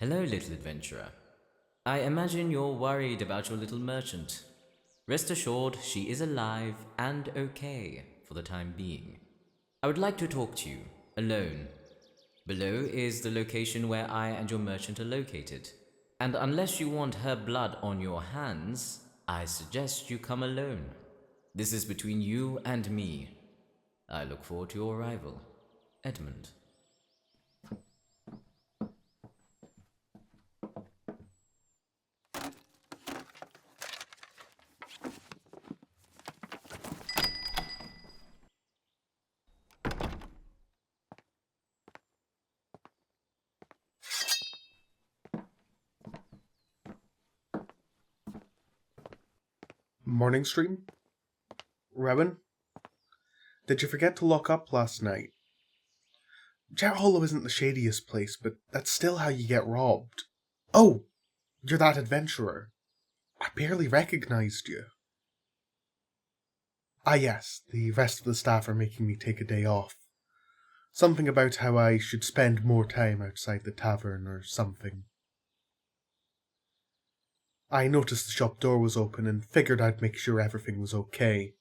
Hello, little adventurer. I imagine you're worried about your little merchant. Rest assured, she is alive and okay for the time being. I would like to talk to you, alone. Below is the location where I and your merchant are located. And unless you want her blood on your hands, I suggest you come alone. This is between you and me. I look forward to your arrival. Edmund. Morning stream? Rowan? Did you forget to lock up last night? Jet Hollow isn't the shadiest place, but that's still how you get robbed. Oh! You're that adventurer. I barely recognized you. Ah yes, the rest of the staff are making me take a day off. Something about how I should spend more time outside the tavern or something. I noticed the shop door was open and figured I'd make sure everything was okay.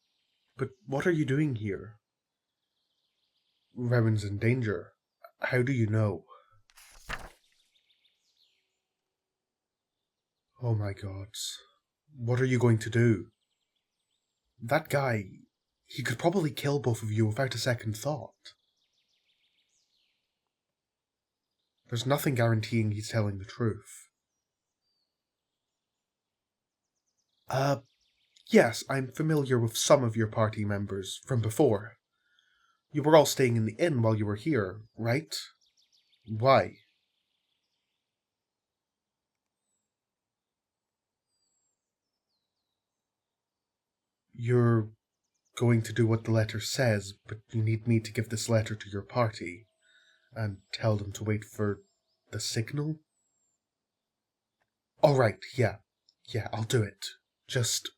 But what are you doing here? Rowan's in danger. How do you know? Oh my god. What are you going to do? That guy, he could probably kill both of you without a second thought. There's nothing guaranteeing he's telling the truth. Yes, I'm familiar with some of your party members from before. You were all staying in the inn while you were here, right? Why? You're going to do what the letter says, but you need me to give this letter to your party and tell them to wait for the signal? Alright, yeah, I'll do it. Just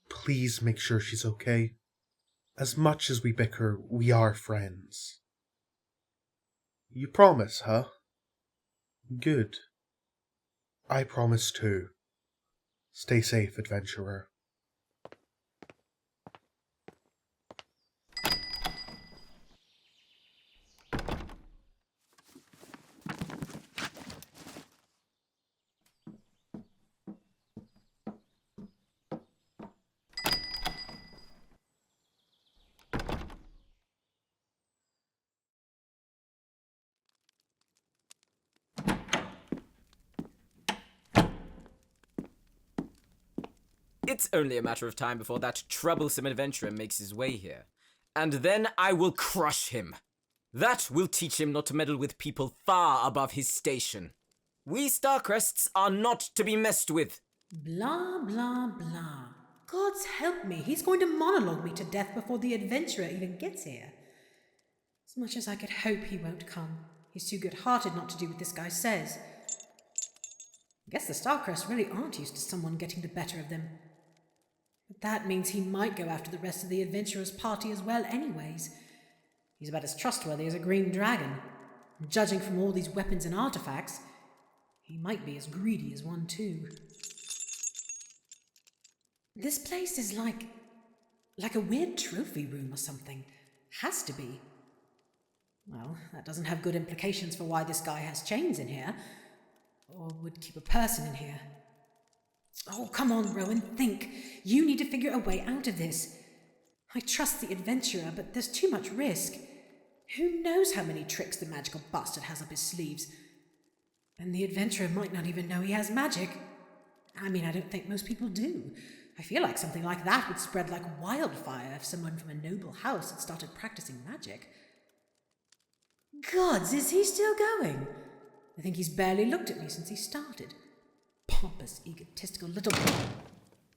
please make sure she's okay. As much as we bicker, we are friends. You promise, huh? Good. I promise too. Stay safe, adventurer. It's only a matter of time before that troublesome adventurer makes his way here. And then I will crush him. That will teach him not to meddle with people far above his station. We Starcrests are not to be messed with. Blah, blah, blah. God's help me, he's going to monologue me to death before the adventurer even gets here. As much as I could hope he won't come. He's too good-hearted not to do what this guy says. I guess the Starcrest really aren't used to someone getting the better of them. But that means he might go after the rest of the adventurer's party as well anyways. He's about as trustworthy as a green dragon. And judging from all these weapons and artifacts, he might be as greedy as one too. This place is like a weird trophy room or something. Has to be. Well, that doesn't have good implications for why this guy has chains in here, or would keep a person in here. Oh, come on, Rowan, think. You need to figure a way out of this. I trust the adventurer, but there's too much risk. Who knows how many tricks the magical bastard has up his sleeves? And the adventurer might not even know he has magic. I mean, I don't think most people do. I feel like something like that would spread like wildfire if someone from a noble house had started practicing magic. Gods, is he still going? I think he's barely looked at me since he started. Pompous, egotistical little...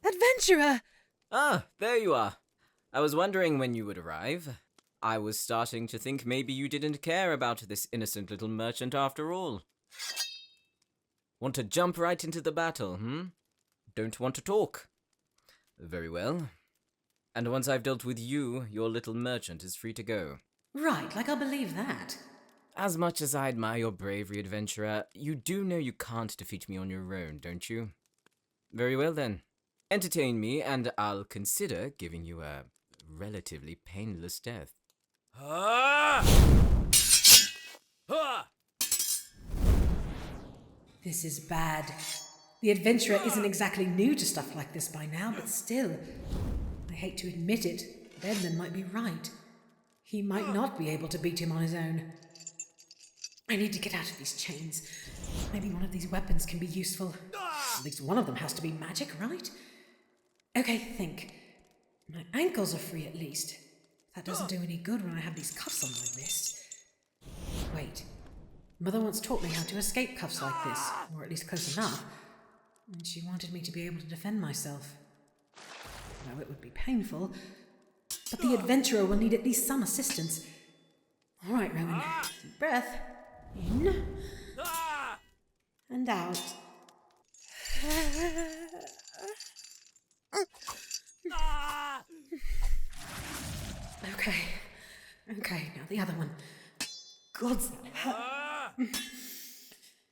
Adventurer! Ah, there you are. I was wondering when you would arrive. I was starting to think maybe you didn't care about this innocent little merchant after all. Want to jump right into the battle, Don't want to talk? Very well. And once I've dealt with you, your little merchant is free to go. Right, like I'll believe that. As much as I admire your bravery, adventurer, you do know you can't defeat me on your own, don't you? Very well then. Entertain me, and I'll consider giving you a relatively painless death. This is bad. The adventurer isn't exactly new to stuff like this by now, but still. I hate to admit it, but Edmund might be right. He might not be able to beat him on his own. I need to get out of these chains. Maybe one of these weapons can be useful. At least one of them has to be magic, right? Okay, think. My ankles are free at least. That doesn't do any good when I have these cuffs on my wrist. Wait. Mother once taught me how to escape cuffs like this, or at least close enough. And she wanted me to be able to defend myself. Now it would be painful, but the adventurer will need at least some assistance. All right, Rowan. Deep breath. In. And out. Okay, now the other one. God's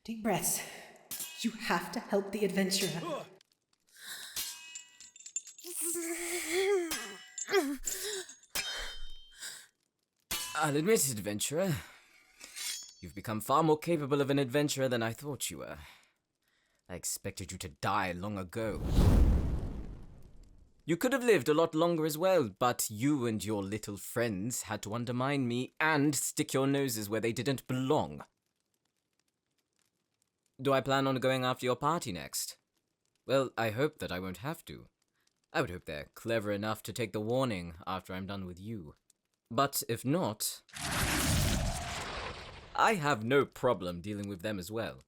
Deep breaths. You have to help the adventurer. I'll admit, adventurer, you've become far more capable of an adventurer than I thought you were. I expected you to die long ago. You could have lived a lot longer as well, but you and your little friends had to undermine me and stick your noses where they didn't belong. Do I plan on going after your party next? Well, I hope that I won't have to. I would hope they're clever enough to take the warning after I'm done with you. But if not, I have no problem dealing with them as well.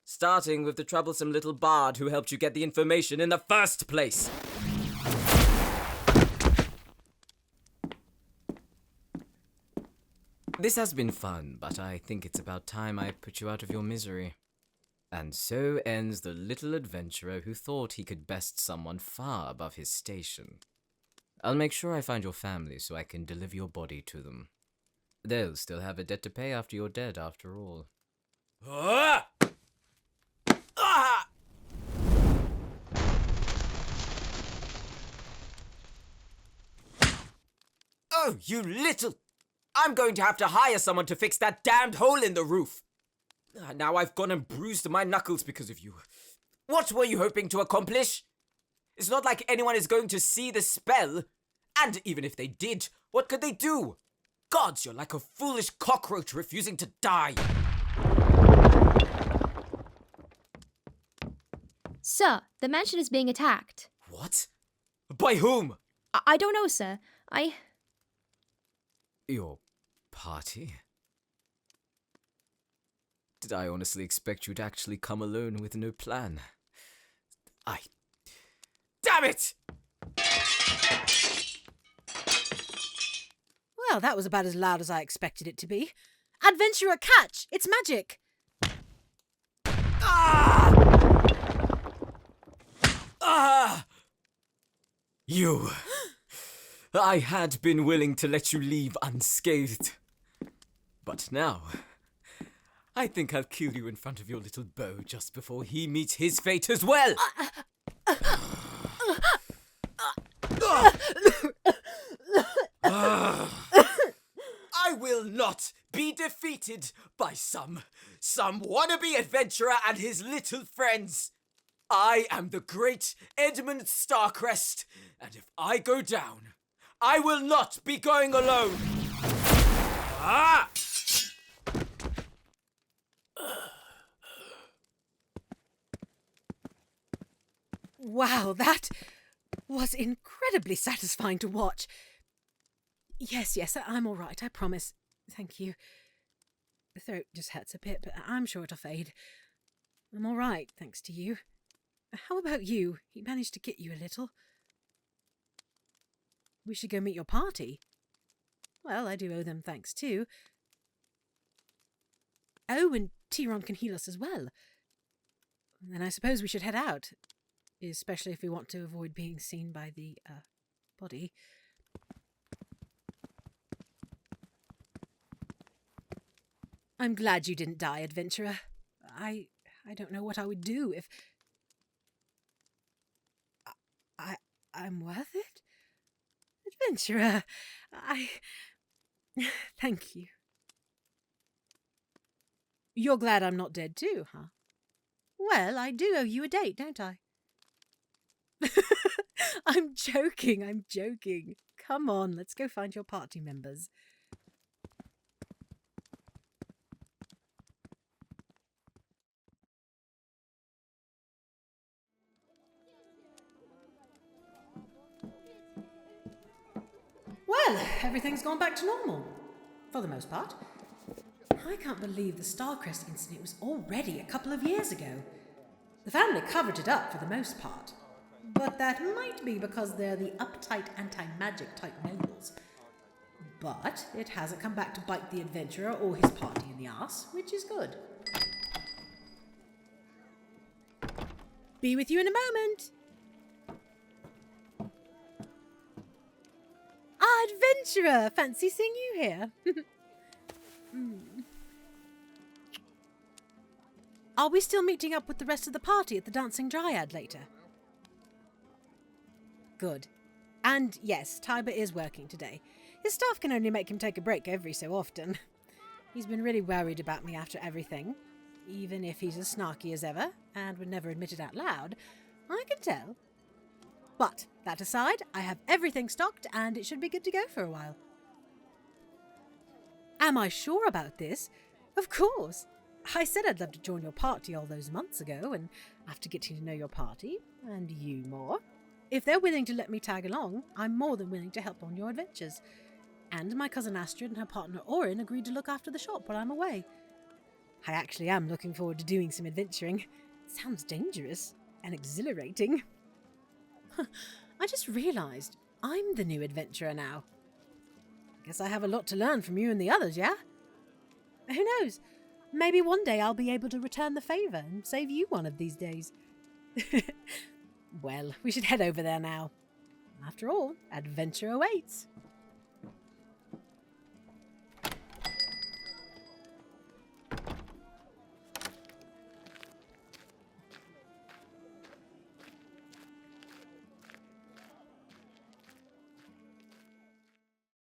Starting with the troublesome little bard who helped you get the information in the first place. This has been fun, but I think it's about time I put you out of your misery. And so ends the little adventurer who thought he could best someone far above his station. I'll make sure I find your family so I can deliver your body to them. They'll still have a debt to pay after you're dead, after all. Oh, you little... I'm going to have to hire someone to fix that damned hole in the roof. Now I've gone and bruised my knuckles because of you. What were you hoping to accomplish? It's not like anyone is going to see the spell. And even if they did, what could they do? Gods, you're like a foolish cockroach refusing to die. Sir, the mansion is being attacked. What? By whom? I don't know, sir. Your party? Did I honestly expect you to actually come alone with no plan? Damn it! Well, that was about as loud as I expected it to be. Adventurer, catch! It's magic! You! I had been willing to let you leave unscathed. But now, I think I'll kill you in front of your little beau just before he meets his fate as well! I will not be defeated by some wannabe adventurer and his little friends. I am the great Edmund Starcrest, and if I go down, I will not be going alone. Wow, that was incredibly satisfying to watch. Yes, I'm all right, I promise. Thank you. The throat just hurts a bit, but I'm sure it'll fade. I'm all right, thanks to you. How about you? He managed to get you a little. We should go meet your party. Well, I do owe them thanks too. Oh, and Tyron can heal us as well. Then I suppose we should head out. Especially if we want to avoid being seen by the, body. I'm glad you didn't die, adventurer. I don't know what I would do if... I'm worth it? Adventurer, Thank you. You're glad I'm not dead too, huh? Well, I do owe you a date, don't I? I'm joking. Come on, let's go find your party members. Well, everything's gone back to normal. For the most part. I can't believe the Starcrest incident was already a couple of years ago. The family covered it up for the most part. But that might be because they're the uptight anti-magic type nobles. But it hasn't come back to bite the adventurer or his party in the arse, which is good. Be with you in a moment. Adventurer! Fancy seeing you here. Are we still meeting up with the rest of the party at the Dancing Dryad later? Good. And yes, Tiber is working today. His staff can only make him take a break every so often. He's been really worried about me after everything. Even if he's as snarky as ever, and would never admit it out loud, I can tell. But, that aside, I have everything stocked and it should be good to go for a while. Am I sure about this? Of course. I said I'd love to join your party all those months ago, and after getting to know your party, and you more, if they're willing to let me tag along, I'm more than willing to help on your adventures. And my cousin Astrid and her partner Orin agreed to look after the shop while I'm away. I actually am looking forward to doing some adventuring. Sounds dangerous and exhilarating. I just realised I'm the new adventurer now. Guess I have a lot to learn from you and the others, yeah? Who knows? Maybe one day I'll be able to return the favour and save you one of these days. Well, we should head over there now. After all, adventure awaits.